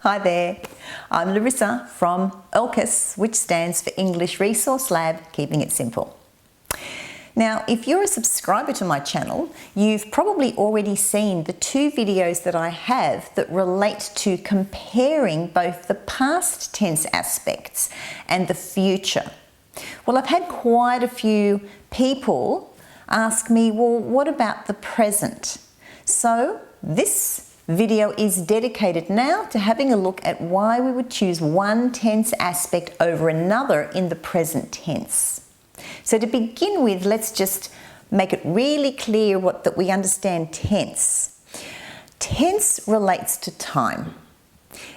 Hi there, I'm Larissa from Erlkis, which stands for English Resource Lab, keeping it simple. Now, if you're a subscriber to my channel, you've probably already seen the two videos that I have that relate to comparing both the past tense aspects and the future. Well, I've had quite a few people ask me, well, what about the present? So this video is dedicated now to having a look at why we would choose one tense aspect over another in the present tense. So to begin with, let's just make it really clear that we understand tense. Tense relates to time,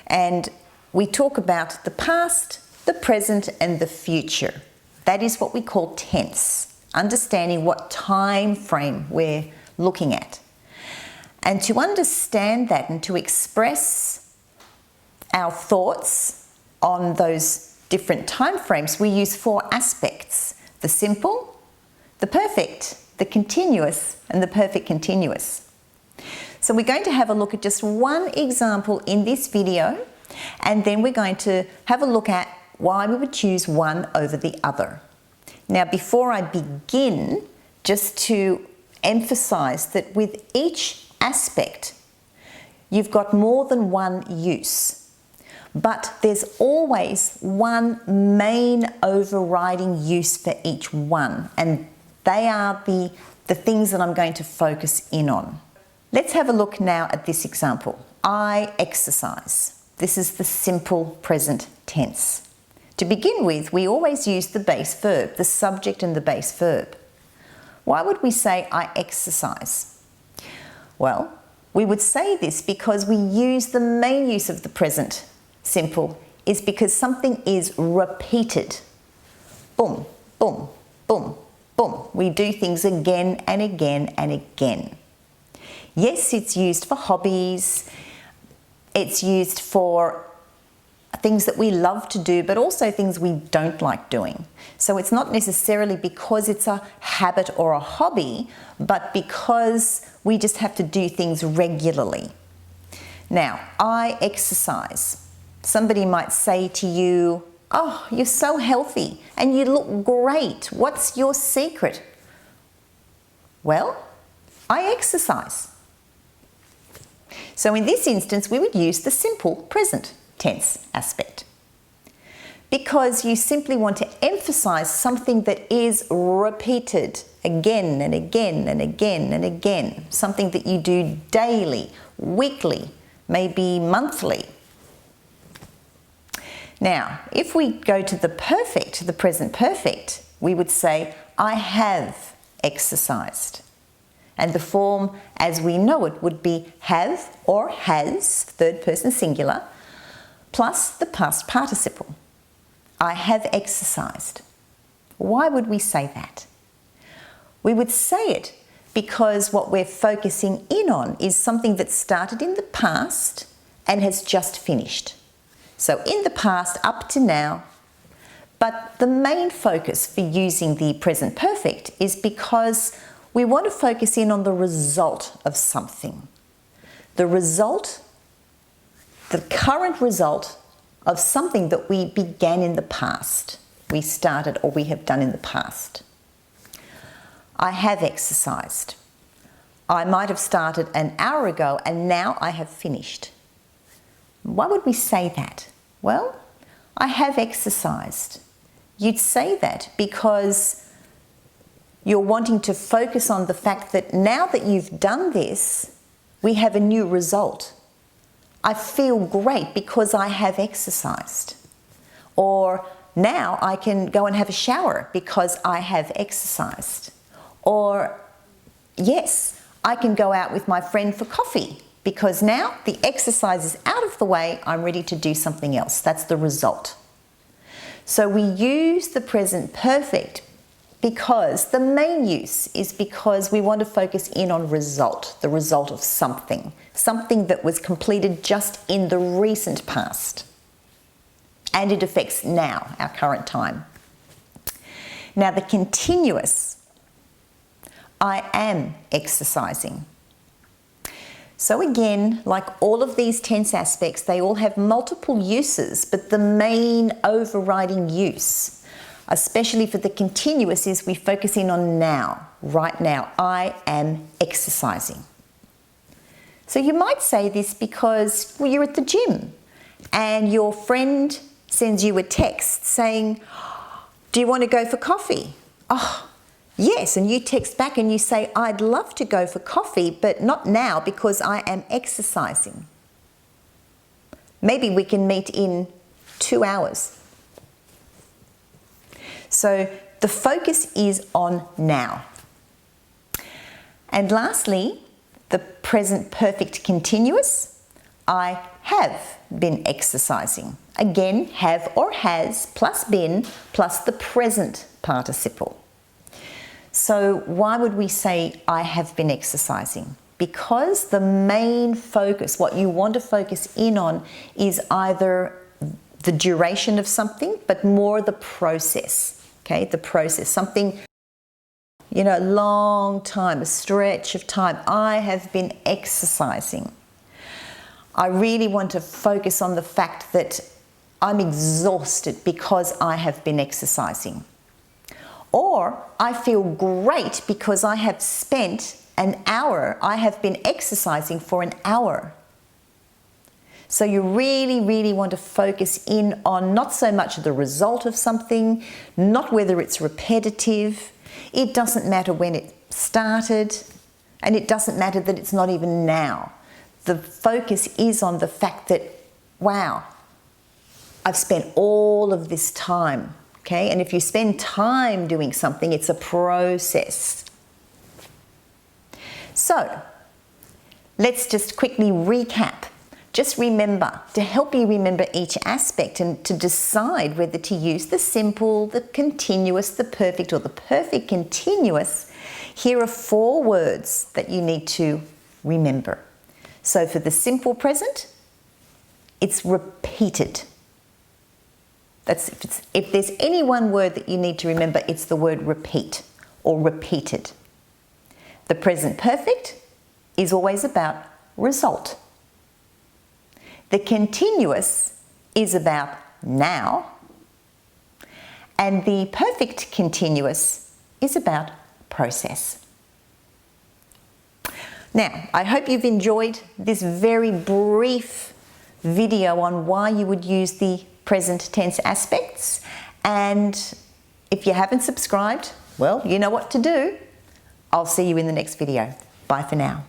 and we talk about the past, the present, and the future. That is what we call tense, understanding what time frame we're looking at. And to understand that and to express our thoughts on those different time frames, we use four aspects: the simple, the perfect, the continuous, and the perfect continuous. So we're going to have a look at just one example in this video, and then we're going to have a look at why we would choose one over the other. Now, before I begin, just to emphasize that with each aspect, you've got more than one use, but there's always one main overriding use for each one, and they are the things that I'm going to focus in on. Let's have a look now at this example. I exercise. This is the simple present tense. To begin with, we always use the base verb, the subject and the base verb. Why would we say I exercise? Well, we would say this because we use the main use of the present simple is because something is repeated. Boom, boom, boom, boom. We do things again and again and again. Yes, it's used for hobbies. It's used for things that we love to do, but also things we don't like doing. So it's not necessarily because it's a habit or a hobby, but because we just have to do things regularly. Now, I exercise. Somebody might say to you, oh, you're so healthy and you look great. What's your secret? Well, I exercise. So in this instance, we would use the simple present tense aspect, because you simply want to emphasize something that is repeated again and again and again and again, something that you do daily, weekly, maybe monthly. Now, if we go to the perfect, the present perfect, we would say, I have exercised. And the form as we know it would be have or has, third person singular, plus the past participle. I have exercised. Why would we say that? We would say it because what we're focusing in on is something that started in the past and has just finished. So in the past up to now, but the main focus for using the present perfect is because we want to focus in on the result of something. The result, the current result of something that we began in the past, we started or we have done in the past. I have exercised. I might have started an hour ago and now I have finished. Why would we say that? Well, I have exercised. You'd say that because you're wanting to focus on the fact that now that you've done this, we have a new result. I feel great because I have exercised. Or now I can go and have a shower because I have exercised. Or yes, I can go out with my friend for coffee because now the exercise is out of the way, I'm ready to do something else. That's the result. So we use the present perfect because the main use is because we want to focus in on result, the result of something, something that was completed just in the recent past. And it affects now, our current time. Now the continuous, I am exercising. So again, like all of these tense aspects, they all have multiple uses, but the main overriding use, especially for the continuous, is we focus in on now, right now. I am exercising. So you might say this because, well, you're at the gym and your friend sends you a text saying, do you want to go for coffee? Oh, yes, and you text back and you say, I'd love to go for coffee, but not now because I am exercising. Maybe we can meet in 2 hours. So the focus is on now. And lastly, the present perfect continuous, I have been exercising. Again, have or has plus been plus the present participle. So why would we say I have been exercising? Because the main focus, what you want to focus in on, is either the duration of something, but more the process, okay? The process, something, you know, a long time, a stretch of time. I have been exercising. I really want to focus on the fact that I'm exhausted because I have been exercising. Or I feel great because I have spent an hour, I have been exercising for an hour. So you really, really want to focus in on not so much the result of something, not whether it's repetitive. It doesn't matter when it started, and it doesn't matter that it's not even now. The focus is on the fact that, wow, I've spent all of this time. Okay, and if you spend time doing something, it's a process. So, let's just quickly recap. Just remember, to help you remember each aspect and to decide whether to use the simple, the continuous, the perfect, or the perfect continuous, here are 4 words that you need to remember. So for the simple present, it's repeated. If there's any one word that you need to remember, it's the word repeat or repeated. The present perfect is always about result. The continuous is about now. And the perfect continuous is about process. Now, I hope you've enjoyed this very brief video on why you would use the present tense aspects, and if you haven't subscribed, well, you know what to do. I'll see you in the next video. Bye for now.